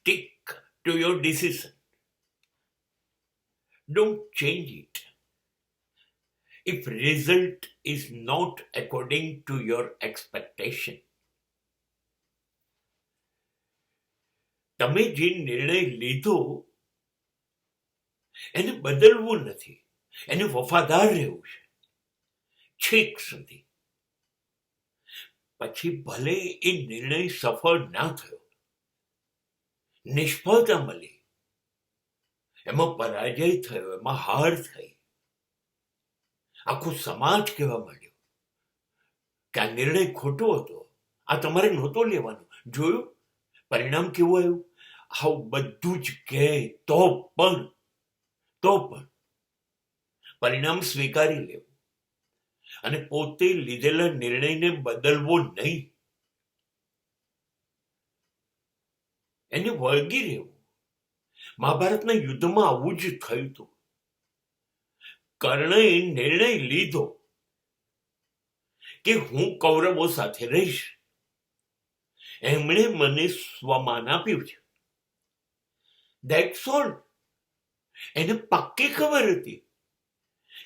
Stick to your decision. Don't change it. If result is not according to your expectation, તમે જે નિર્ણય લીધો એને બદલવું નથી, એને વફાદાર રહેવું છે છેક સુધી. પછી ભલે એ નિર્ણય સફળ ના થયો, નિષ્ફળતા મળી, એમાં પરાજય થયો, એમાં હાર થઈ, આખો સમાજ કહેવા માંડ્યો કે આ નિર્ણય ખોટો હતો, આ તમારે નહોતો લેવાનો. જોયું પરિણામ કેવું આવ્યું? આવું બધું જ કહે તો પણ પરિણામ સ્વીકારી લેવું અને પોતે લીધેલા નિર્ણયને બદલવો નહીં, એને વળગી રહેવું. મહાભારતના યુદ્ધમાં આવું જ થયું હતું. કર્ણએ નિર્ણય લીધો કે હું કૌરવો સાથે રહીશ. એમણે મને સ્વમાન આપ્યું છે. That's all. એને પાક્કી ખબર હતી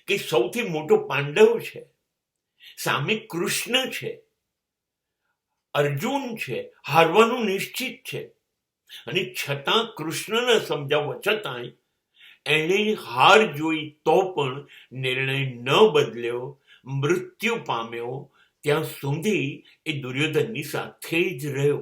કે સૌથી મોટો પાંડવ છે, સામે કૃષ્ણ છે, અર્જુન છે, હારવાનું નિશ્ચિત છે. અને છતાં કૃષ્ણને સમજાવવા છતાંય એણે હાર જોઈ તો પણ નિર્ણય ન બદલ્યો, મૃત્યુ પામ્યો. ત્યાં સુધી એ દુર્યોધનની સાથે જ રહ્યો.